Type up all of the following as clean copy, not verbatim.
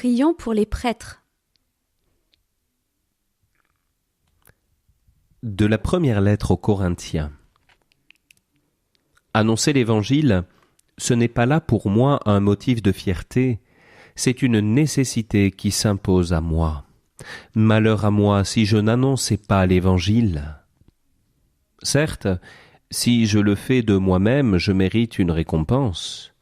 Prions pour les prêtres. De la première lettre aux Corinthiens. Annoncer l'Évangile, ce n'est pas là pour moi un motif de fierté, c'est une nécessité qui s'impose à moi. Malheur à moi si je n'annonçais pas l'Évangile. Certes, si je le fais de moi-même, je mérite une récompense,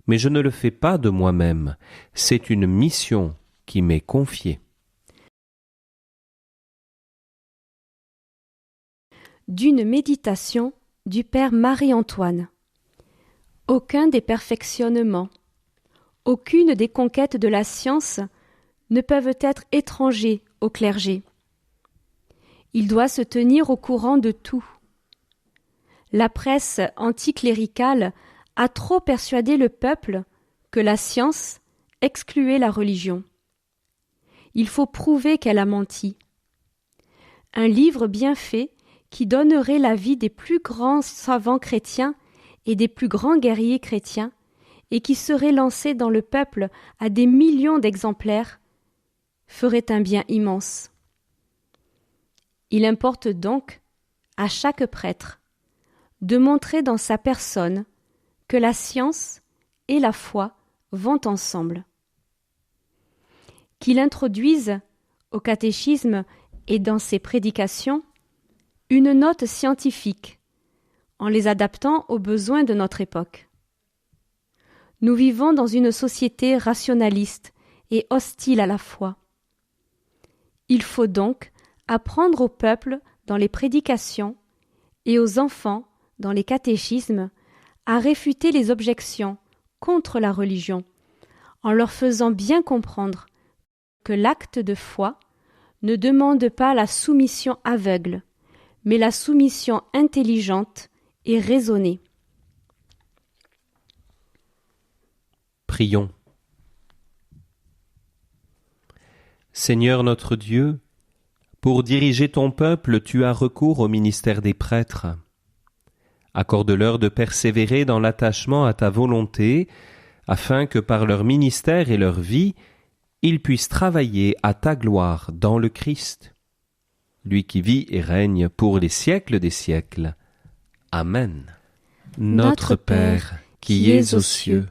mais je ne le fais pas de moi-même, c'est une mission qui m'est confiée. D'une méditation du Père Marie-Antoine. Aucun des perfectionnements, aucune des conquêtes de la science ne peuvent être étrangers au clergé. Il doit se tenir au courant de tout. La presse anticléricale a trop persuadé le peuple que la science excluait la religion. Il faut prouver qu'elle a menti. Un livre bien fait qui donnerait la vie des plus grands savants chrétiens et des plus grands guerriers chrétiens, et qui serait lancé dans le peuple à des millions d'exemplaires, ferait un bien immense. Il importe donc à chaque prêtre de montrer dans sa personne que la science et la foi vont ensemble. Qu'il introduise au catéchisme et dans ses prédications une note scientifique, en les adaptant aux besoins de notre époque. Nous vivons dans une société rationaliste et hostile à la foi. Il faut donc apprendre au peuple dans les prédications et aux enfants dans les catéchismes à réfuter les objections contre la religion, en leur faisant bien comprendre que l'acte de foi ne demande pas la soumission aveugle, mais la soumission intelligente et raisonnée. Prions. Seigneur notre Dieu, pour diriger ton peuple, tu as recours au ministère des prêtres. Accorde-leur de persévérer dans l'attachement à ta volonté, afin que par leur ministère et leur vie, ils puissent travailler à ta gloire dans le Christ, lui qui vit et règne pour les siècles des siècles. Amen. Notre Père, qui es aux cieux,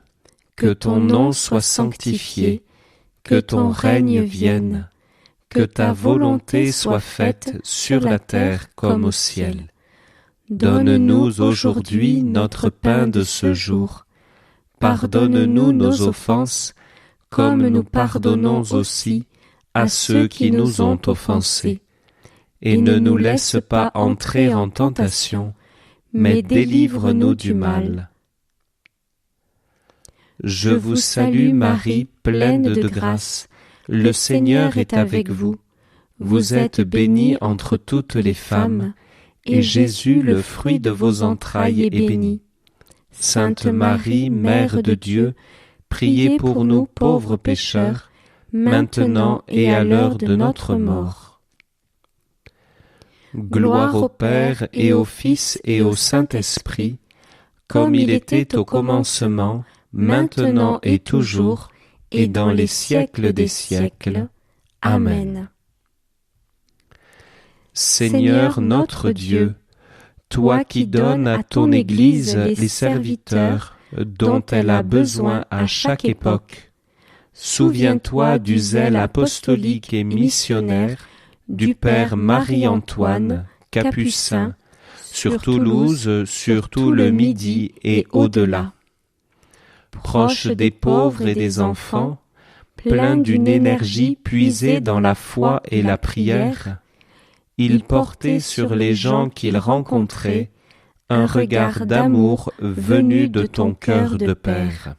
que ton nom soit sanctifié, que ton règne vienne, que ta volonté soit faite sur la terre comme au ciel. Donne-nous aujourd'hui notre pain de ce jour. Pardonne-nous nos offenses, comme nous pardonnons aussi à ceux qui nous ont offensés. Et ne nous laisse pas entrer en tentation, mais délivre-nous du mal. Je vous salue Marie, pleine de grâce. Le Seigneur est avec vous. Vous êtes bénie entre toutes les femmes, et Jésus, le fruit de vos entrailles, est béni. Sainte Marie, Mère de Dieu, priez pour nous pauvres pécheurs, maintenant et à l'heure de notre mort. Gloire au Père et au Fils et au Saint-Esprit, comme il était au commencement, maintenant et toujours, et dans les siècles des siècles. Amen. Seigneur notre Dieu, toi qui donnes à ton Église les serviteurs dont elle a besoin à chaque époque, souviens-toi du zèle apostolique et missionnaire du Père Marie-Antoine, capucin, sur Toulouse, sur tout le Midi et au-delà. Proche des pauvres et des enfants, plein d'une énergie puisée dans la foi et la prière, il portait sur les gens qu'il rencontrait un regard d'amour venu de ton cœur de Père.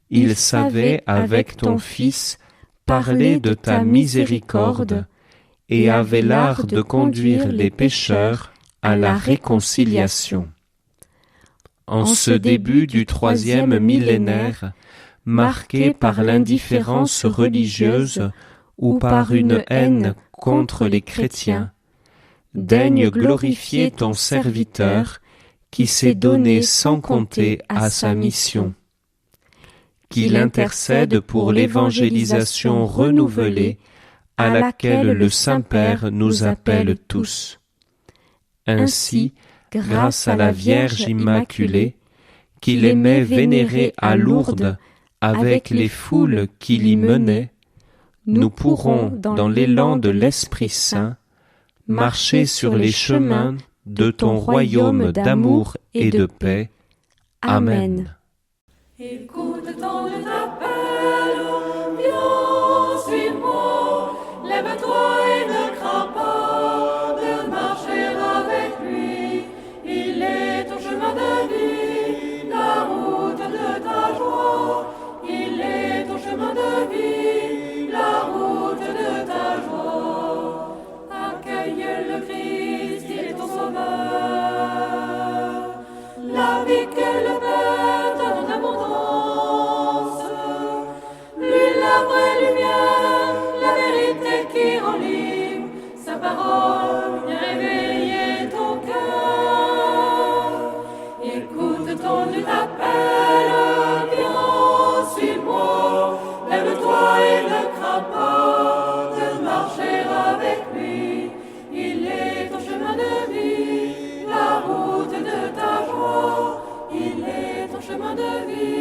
Il savait avec ton Fils parler de ta miséricorde et avait l'art de conduire les pécheurs à la réconciliation. En ce début du 3e millénaire, marqué par l'indifférence religieuse ou par une haine contre les chrétiens, daigne glorifier ton serviteur qui s'est donné sans compter à sa mission. qu'il intercède pour l'évangélisation renouvelée à laquelle le Saint-Père nous appelle tous. Ainsi, grâce à la Vierge Immaculée, qu'il aimait vénérer à Lourdes avec les foules qui l'y menaient, nous pourrons, dans l'élan de l'Esprit Saint, marcher sur les chemins de ton royaume d'amour et de paix. Amen. Écoute ton appel, viens, suis-moi, lève-toi et ne crains pas de marcher avec lui. Il est ton chemin de vie, la route de ta joie. Il est ton chemin de vie, la route de ta joie. Accueille le Christ, il est ton sauveur. La vie que le Père donne en abondance, lui la vraie lumière, la vérité qui rend libre, sa parole vient réveiller ton cœur. Écoute ton Dieu t'appelle, viens, suis-moi, lève-toi et ne crains pas de marcher avec lui. Il est ton chemin de vie, la route de ta joie. Il est ton chemin de vie.